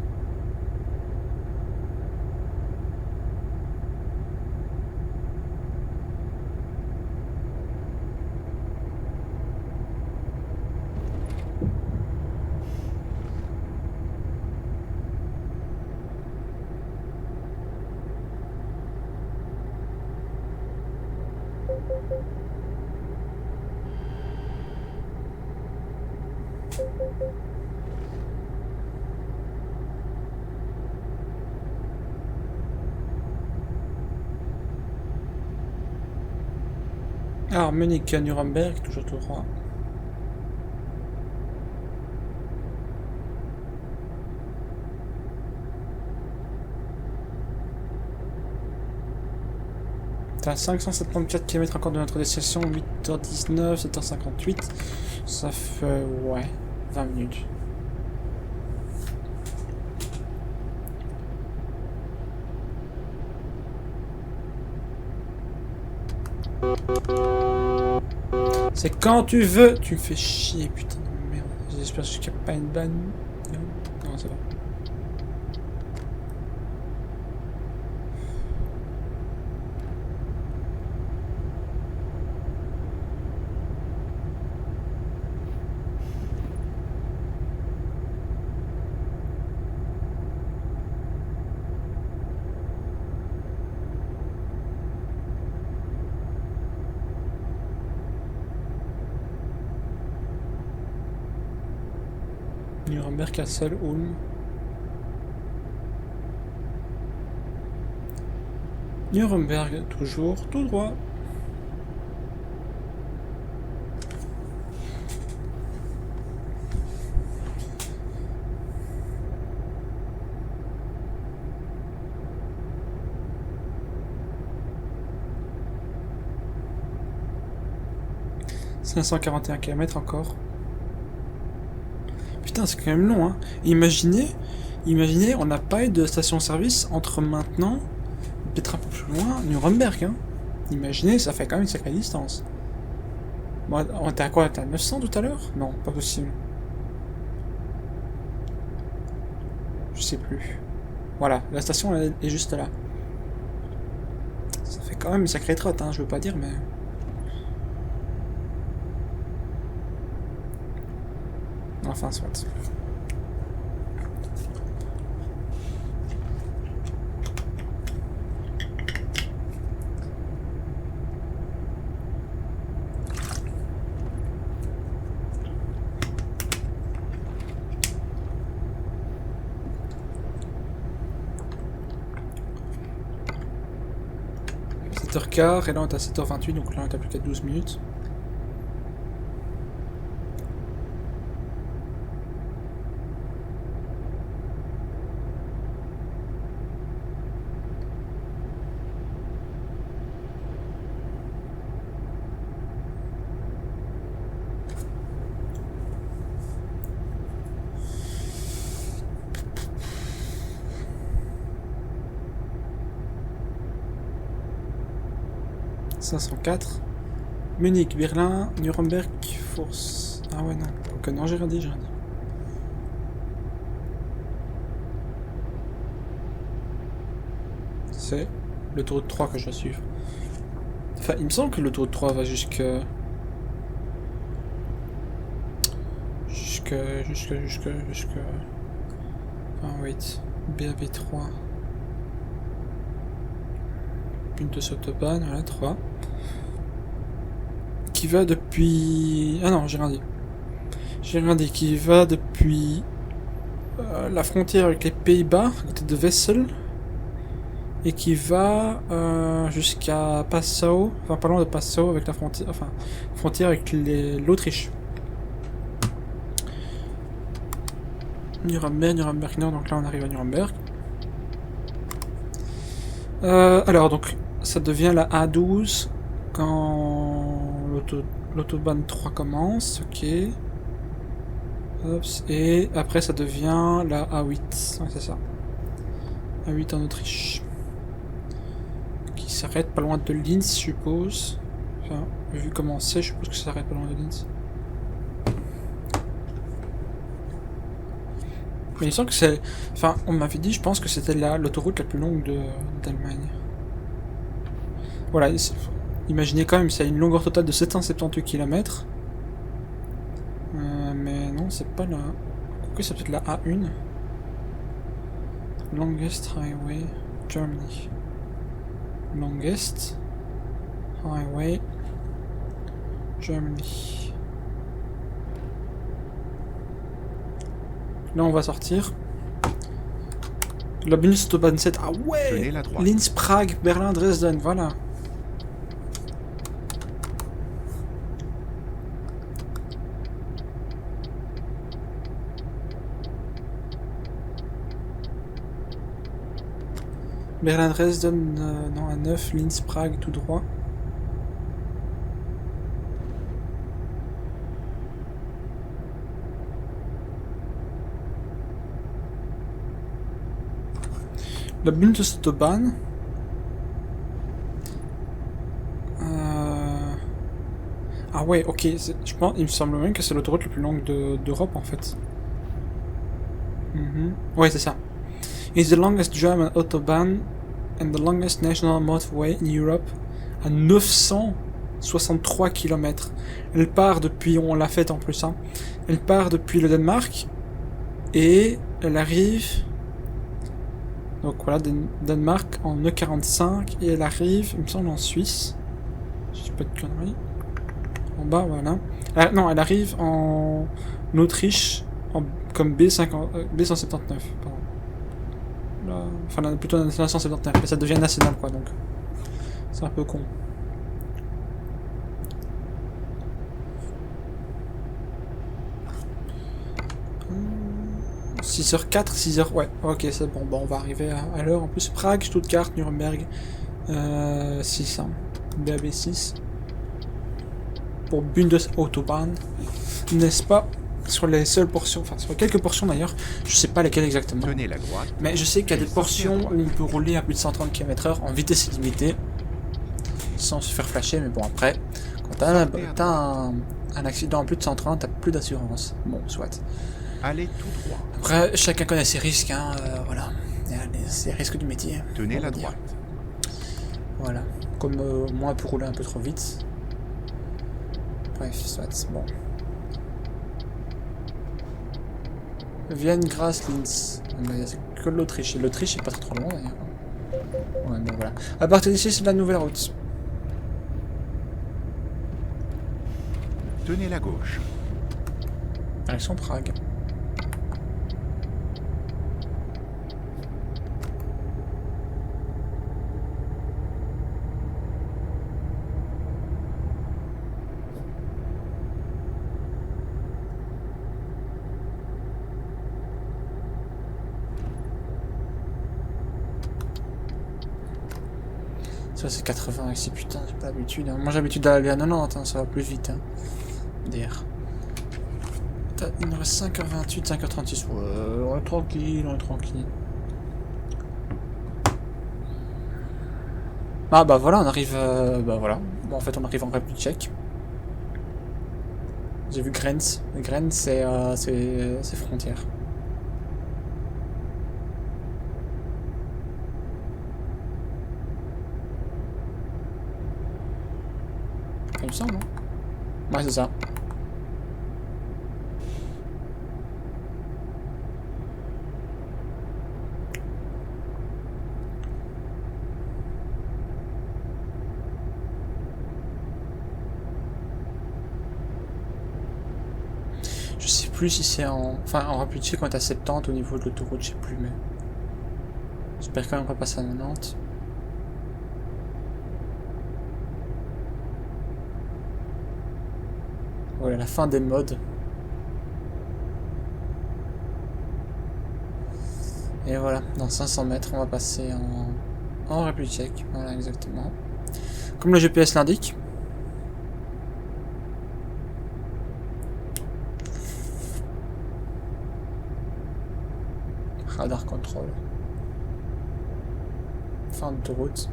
Alors, Munich à Nuremberg, toujours tout droit. T'as 574 km encore de notre destination, 8h19, 7h58. Ça fait, ouais, 20 minutes. C'est quand tu veux. Tu me fais chier, putain de merde. J'espère qu'il n'y a pas une banne. Non, ça va. Nuremberg, Kassel, Ulm. Nuremberg, toujours tout droit. « 541 km encore. » Putain, c'est quand même long, hein. Imaginez, on n'a pas eu de station-service entre maintenant, peut-être un peu plus loin, Nuremberg, hein. Imaginez, ça fait quand même une sacrée distance. Bon, on était à quoi? T'es à 900 tout à l'heure? Non, pas possible. Je sais plus. Voilà, la station elle est juste là. Ça fait quand même une sacrée trotte, hein, je veux pas dire, mais... Enfin, soit. « 7h15, et là on est à 7h28, donc là on est à plus qu'à 12 minutes. » Munich, Berlin, Nuremberg, Force. Ah ouais, non. Ok, non, j'ai rien dit, C'est l'autoroute 3 que je dois suivre. Enfin, il me semble que l'autoroute 3 va jusque... Enfin, wait. BAB3. Une de Autobahn, voilà, 3. Qui va depuis... Ah non, j'ai rien dit. J'ai rien dit. Qui va depuis la frontière avec les Pays-Bas, à côté de Wessel. Et qui va jusqu'à Passau, enfin pas loin de Passau, avec la frontière, enfin, frontière avec l'Autriche. Nuremberg, Nuremberg Nord, donc là on arrive à Nuremberg. Alors donc ça devient la A12 quand l'autobahn 3 commence, ok. Hop, et après ça devient la A8, ouais, c'est ça. A8 en Autriche. Qui s'arrête pas loin de Linz, je suppose. Enfin, vu comment c'est, je suppose que ça s'arrête pas loin de Linz. Mais il semble que c'est... Enfin, on m'avait dit, je pense que c'était l'autoroute la plus longue d'Allemagne. Voilà, imaginez quand même, ça a une longueur totale de 778 km. Mais non, c'est pas la... Pourquoi c'est peut-être la A1 ? Longest Highway Germany. Longest Highway Germany. Là on va sortir. La Bundestautobahn 7. Ah ouais, Tenez la droite. Linz, Prague, Berlin, Dresden, voilà. Berlin, Dresden, non, à 9, Linz, Prague, tout droit. La Bundestautobahn. Ah ouais, ok. Je pense, il me semble même que c'est l'autoroute la plus longue d'Europe en fait. Ouais, c'est ça. It's the longest German autobahn and the longest national motorway in Europe à 963 km. Elle part depuis, on l'a faite en plus, hein. Elle part depuis le Danemark et elle arrive. Donc voilà, Danemark en E45 et elle arrive, il me semble, en Suisse. Je dis pas de conneries. En bas, voilà. Non, elle arrive en Autriche comme B179. Pardon. Là, enfin, plutôt la 179, mais ça devient national quoi, donc c'est un peu con. « 6h04, 6h... Ouais, ok, c'est bon. Bon, on va arriver à l'heure. En plus, Prague, Stuttgart, Nuremberg, 6, hein. BAB6. Pour Bundesautobahn, n'est-ce pas? Sur les seules portions, enfin sur quelques portions d'ailleurs, je sais pas lesquelles exactement. Tenez la droite. Mais je sais qu'il y a des portions où on peut rouler à plus de 130 km/h en vitesse illimitée, sans se faire flasher, mais bon après, quand t'as un accident à plus de 130, t'as plus d'assurance. Bon, soit. Allez tout droit. Après, chacun connaît ses risques, hein, voilà. Il y a ses risques du métier. Tenez la droite. Voilà. Comme moi pour rouler un peu trop vite. Bref, soit. Bon. Vienne, Grasse, Linz. C'est que l'Autriche. Et l'Autriche est pas trop loin d'ailleurs. Ouais, bon voilà. À partir d'ici, c'est la nouvelle route. Tenez la gauche. Direction Prague. Ça c'est 80 ici, putain, j'ai pas l'habitude. Hein. Moi j'ai l'habitude d'aller à 90, hein, ça va plus vite. Hein. DR. Il nous reste 5h28, 5h36. Ouais, on est tranquille, on est tranquille. Ah bah voilà, on arrive. Bah voilà. Bon, en fait, on arrive en République tchèque. J'ai vu Grenz. Grenz, c'est frontière. Il me semble, non? Ouais, c'est ça. Je sais plus si c'est en... Enfin, en République tchèque, on est à 70 au niveau de l'autoroute, je sais plus, mais... J'espère quand même pas passer à 90. Voilà, la fin des modes. Et voilà, dans 500 mètres, on va passer en République tchèque. Voilà, exactement. Comme le GPS l'indique. contrôle. Fin d'autoroute.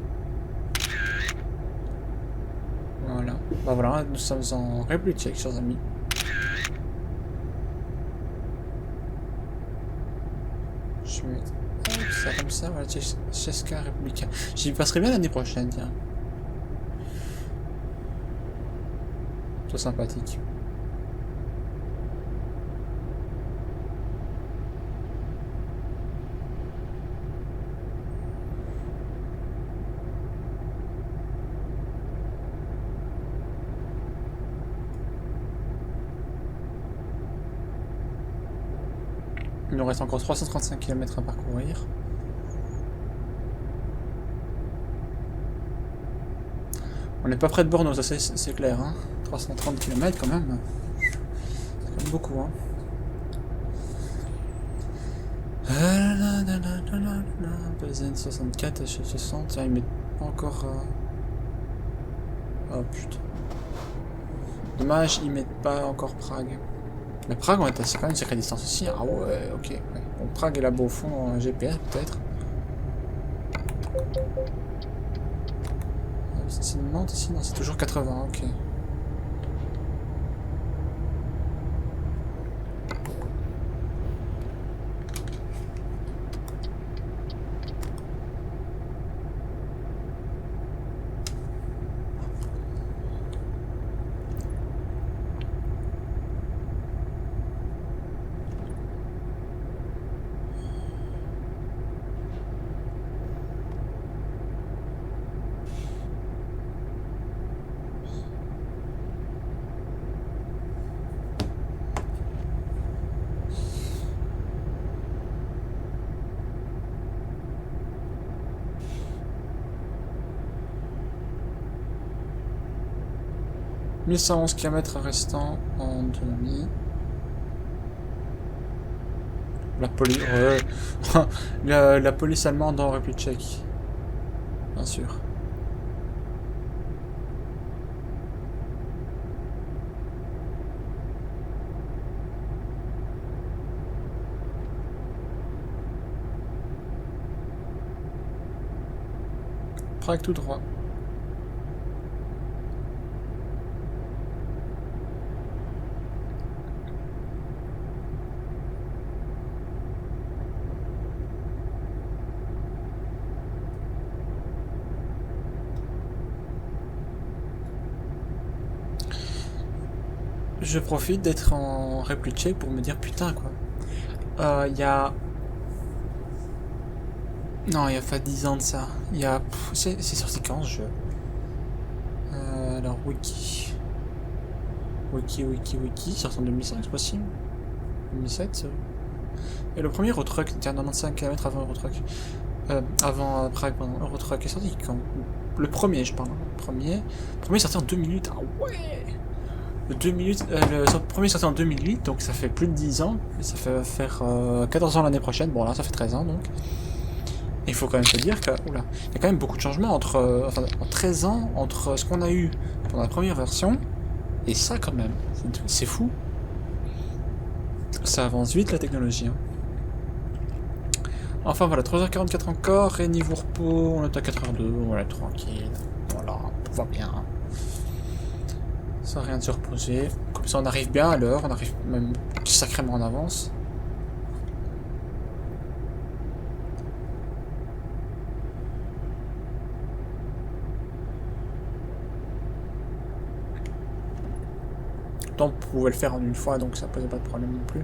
Voilà. Bah voilà, nous sommes en République tchèque, chers amis. Je vais mettre ça comme ça, voilà, Česká Republika. J'y passerai bien l'année prochaine, tiens. C'est sympathique. Il nous reste encore 335 km à parcourir. On n'est pas près de Bordeaux, ça c'est clair. Hein. 330 km quand même. C'est quand même beaucoup. Hein. BZN 64, H60, tiens, ils mettent pas encore... Oh putain. Dommage, ils mettent pas encore Prague. Mais Prague, c'est quand même une sacrée distance aussi. Ah ouais, ok. Ouais. Bon, Prague est là-bas au fond en GPS peut-être. C'est une Nantes ici? Non, c'est toujours 80, ok. « 1111 km restant en demi. » La police... la police allemande en République tchèque. Bien sûr. Prague tout droit. Je profite d'être en République tchèque pour me dire putain quoi. Il y a... Non, il y a pas 10 ans de ça. Il y a... C'est sorti quand ce jeu? Alors, Wiki. Wiki. Sorti en 2005, c'est possible? 2007 Et le premier Eurotruck, tiens, 95 km avant Eurotruck. Avant Prague, pardon. Eurotruck est sorti quand? Le premier, je parle. Le premier est sorti en 2008. Ah ouais! Le premier est sorti en 2008, donc ça fait plus de 10 ans. Et ça fait faire 14 ans l'année prochaine. Bon, là, ça fait 13 ans, donc. Et il faut quand même se dire que... Oula, il y a quand même beaucoup de changements entre... enfin, en 13 ans, entre ce qu'on a eu dans la première version, et ça, quand même. C'est fou. Ça avance vite, la technologie. Hein. Enfin, voilà, 3h44 encore, et niveau repos, on est à 4h02, on va être tranquille. Voilà, tout va bien. Sans rien de se reposer. Comme ça, on arrive bien à l'heure, on arrive même sacrément en avance. On pouvait le faire en une fois, donc ça posait pas de problème non plus.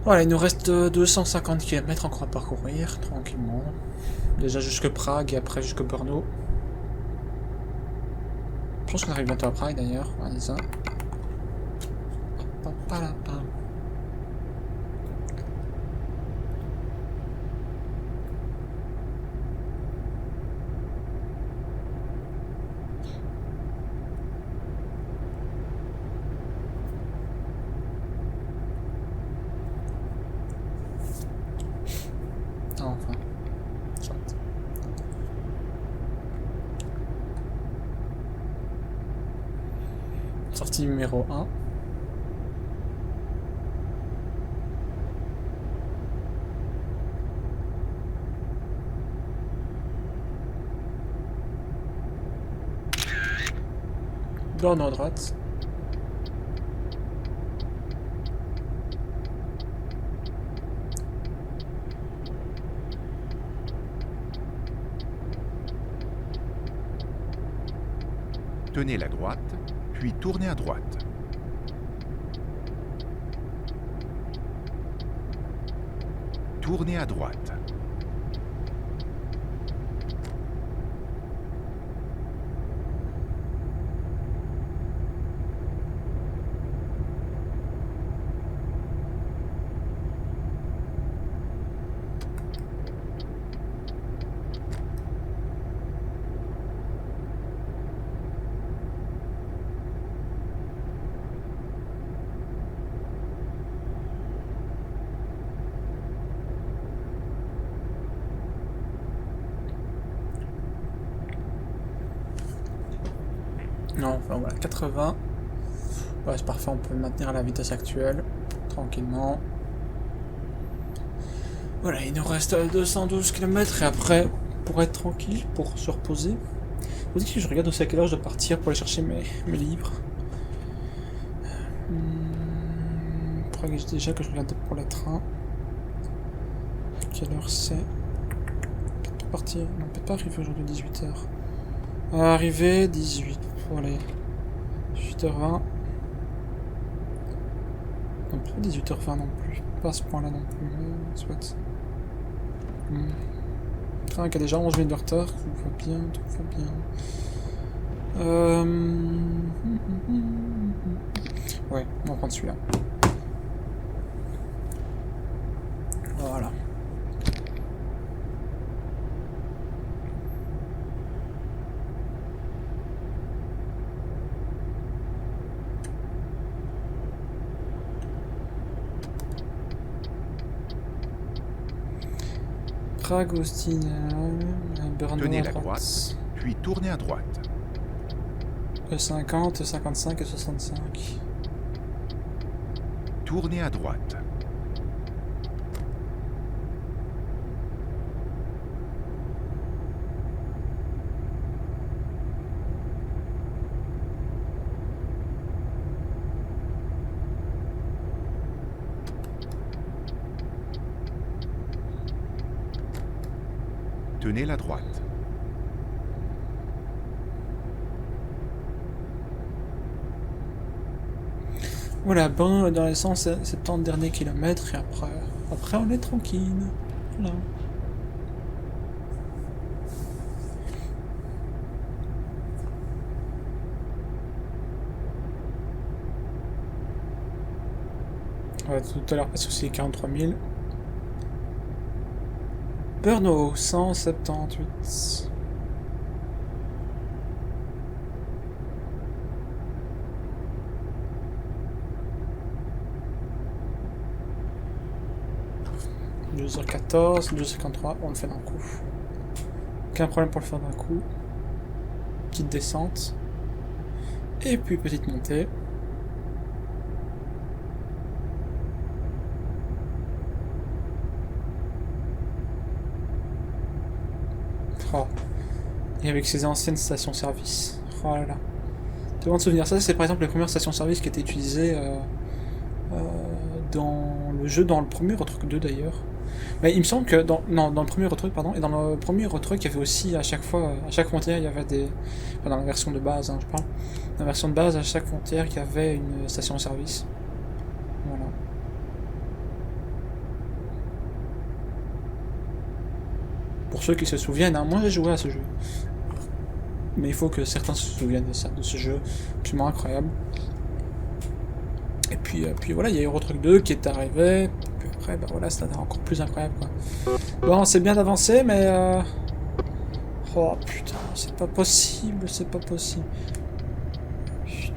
Voilà, il nous reste 250 km encore à parcourir, tranquillement. Déjà jusque Prague et après jusque Brno. Je pense qu'on arrive bientôt à Prague d'ailleurs, allez ça. Enfin. Sortie numéro 1. Bordeaux à droite. Tenez la droite, puis tournez à droite. Tournez à droite. Non, enfin voilà, 80. Ouais, c'est parfait, on peut le maintenir à la vitesse actuelle, tranquillement. Voilà, il nous reste 212 km et après, pour être tranquille, pour se reposer. Vous dites que je regarde aussi à quelle heure je dois partir pour aller chercher mes livres. Faudrait que déjà que je regarde pour le train. À quelle heure c'est? Peut-être pas partir, non, peut-être pas arriver aujourd'hui 18h. Arriver 18, voilà. 18h20. Non, pas 18h20 non plus. Pas à ce point-là non plus, mais soit. Train qui a déjà 11 minutes de retard, tout va bien, tout va bien. Ouais, on va prendre celui-là. Voilà. Dragostina, Brno Tenez à la droite, puis tournez à droite. E50, E55 et 65. Tournez à droite. Tenez la droite. Voilà, bon, dans les 170 derniers kilomètres et après on est tranquille. Voilà. Ouais, tout à l'heure passe aussi 43 000. Brno, 178. « 2h14, 2h53, on le fait d'un coup. Aucun problème pour le faire d'un coup. Petite descente. Et puis petite montée. Oh. Et avec ces anciennes stations-service. Oh là là. C'est bon de souvenir. Ça, c'est par exemple les premières stations-service qui étaient utilisées dans le jeu, dans le premier Retruc 2 d'ailleurs. Mais il me semble que dans le premier Retruc, pardon, et dans le premier Retruc, il y avait aussi à chaque fois, à chaque frontière, il y avait des. Enfin, dans la version de base, hein, je parle. Dans la version de base, à chaque frontière, il y avait une station-service. Voilà. Pour ceux qui se souviennent, hein, moi j'ai joué à ce jeu. Mais il faut que certains se souviennent de ça, de ce jeu absolument incroyable. Et puis voilà, il y a Euro Truck 2 qui est arrivé. Puis après, bah voilà, c'était encore plus incroyable quoi. Bon, c'est bien d'avancer, mais oh putain, c'est pas possible, c'est pas possible. Putain.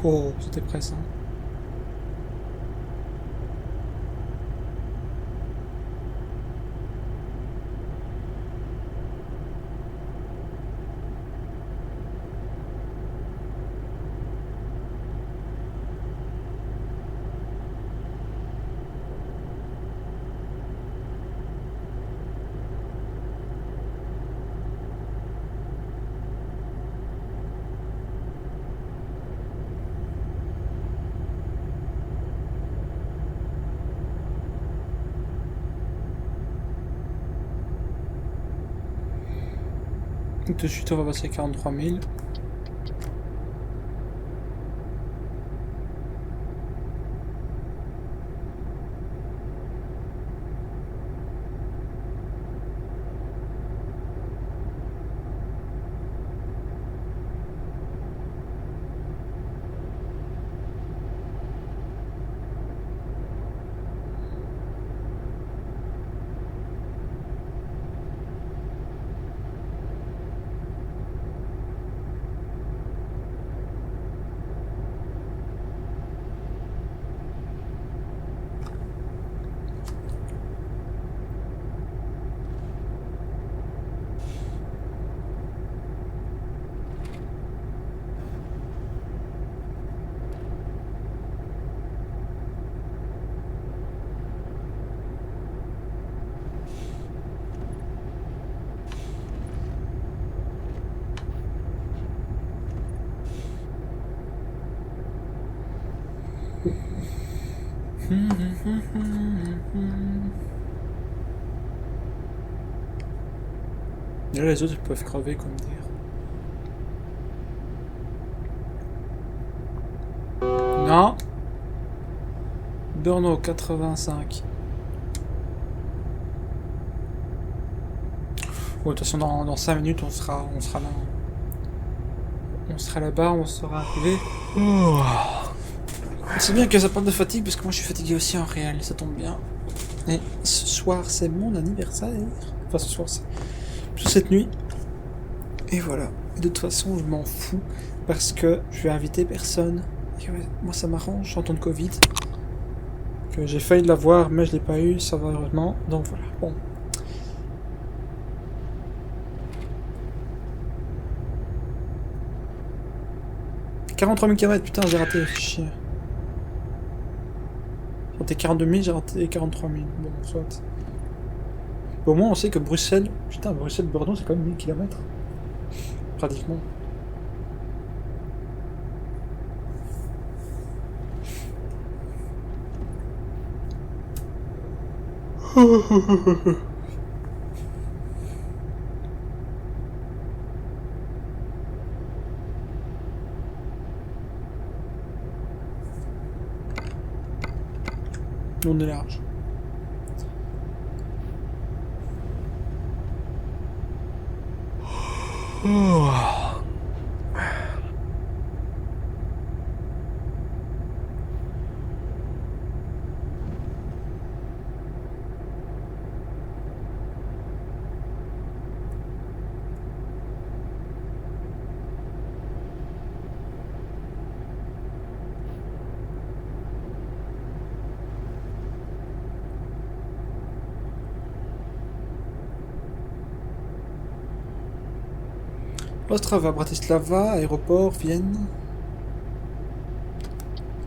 Oh, c'était pressant. Tout de suite, on va passer à 43 000. Et là, les autres ils peuvent crever comme dire. Non. Burno 85. Bon, de toute façon, dans 5 minutes, on sera là. On sera là-bas, on sera arrivé. Oh. C'est bien que ça parle de fatigue, parce que moi je suis fatigué aussi en réel, ça tombe bien. Et ce soir, c'est mon anniversaire. Enfin, ce soir, c'est toute cette nuit. Et voilà. Et de toute façon, je m'en fous, parce que je vais inviter personne. Et ouais, moi, ça m'arrange en temps de Covid. Que j'ai failli l'avoir, mais je l'ai pas eu, ça va heureusement. Donc voilà. Bon. « 43 000 km, putain, j'ai raté, chier. J'ai raté 42 000, j'ai raté 43 000. Bon, soit. Au moins, on sait que Bruxelles... Putain, Bruxelles-Bordeaux, c'est quand même 1000 km. Pratiquement. On est large. Oh. Ostrava, Bratislava, aéroport, Vienne.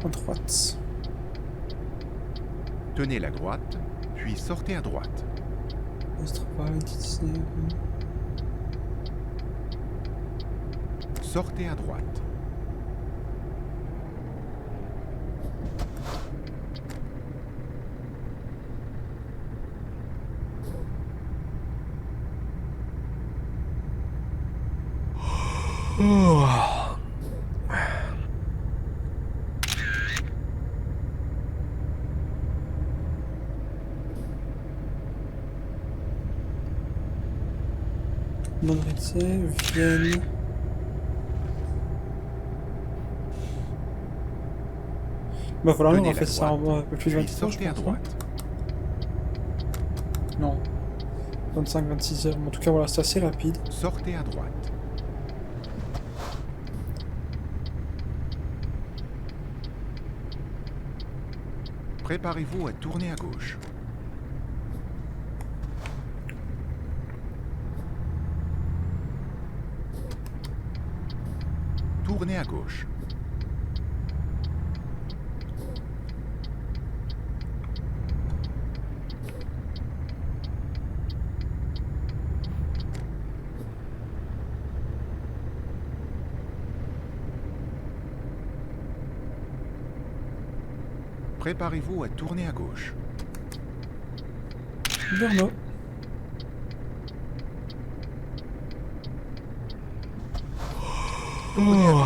À droite. Tenez la droite, puis sortez à droite. Ostrava, Disney. Sortez à droite. Oh. Modrice, Vienne. Bah voilà, on a fait ça en un peu plus de 23, je sortez à pense. droite. Non. 25-26 heures. Mais en tout cas, voilà, c'est assez rapide. Sortez à droite. Préparez-vous à tourner à gauche. Tournez à gauche. Préparez-vous à tourner à gauche. Brno. Oh.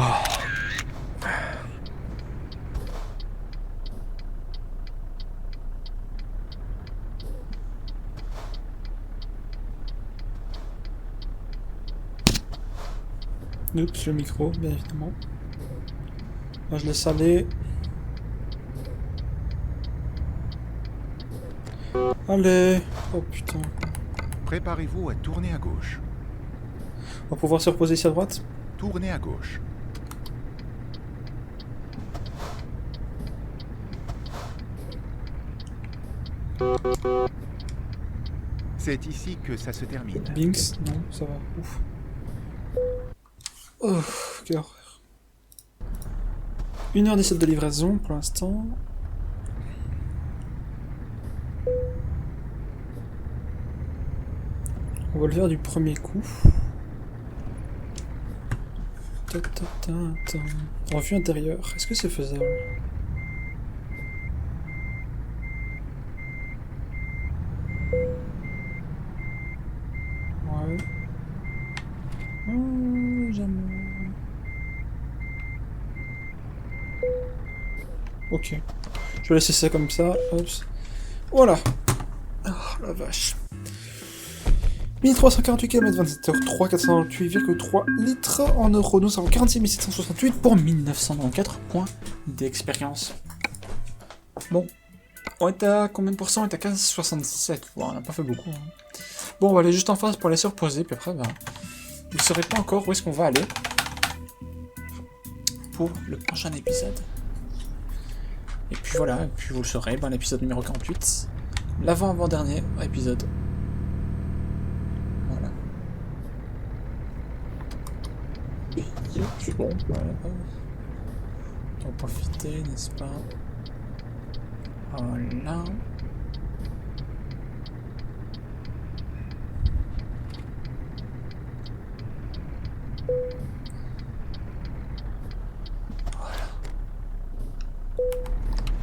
Oups, le micro, bien évidemment. Moi, je laisse aller. Allez. Oh putain. Préparez-vous à tourner à gauche. On va pouvoir se reposer ici à droite. Tournez à gauche. C'est ici que ça se termine. Binks, non, ça va. Ouf. Oh, quelle horreur. 1h17 de livraison pour l'instant. On va le faire du premier coup. Revue intérieure. Est-ce que c'est faisable? Ouais. Jamais. Ok. Je vais laisser ça comme ça. Hop. Voilà. Oh la vache. 1348 km, 27h03, 428,3 litres en euros. Nous avons 46 768 pour 1994 points d'expérience. Bon. On est à combien de pourcents? On est à 15,67. Bon, on n'a pas fait beaucoup. Hein. Bon, on va aller juste en face pour aller se reposer. Puis après, bah, vous ne saurez pas encore où est-ce qu'on va aller pour le prochain épisode. Et puis voilà, et puis vous le saurez, ben, l'épisode numéro 48. L'avant-avant-dernier épisode. Voilà. Et c'est bon, voilà. On va profiter, n'est-ce pas? Voilà.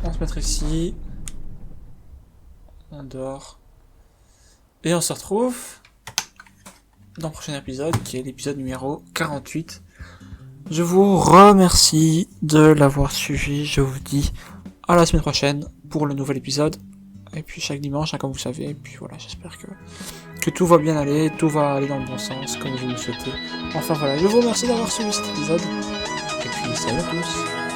On va se mettre ici. On dort. Et on se retrouve dans le prochain épisode, qui est l'épisode numéro 48. Je vous remercie de l'avoir suivi. Je vous dis à la semaine prochaine pour le nouvel épisode. Et puis chaque dimanche, hein, comme vous savez. Et puis voilà, j'espère que tout va bien aller, tout va aller dans le bon sens, comme vous le souhaitez. Enfin voilà, je vous remercie d'avoir suivi cet épisode. Et puis salut à tous.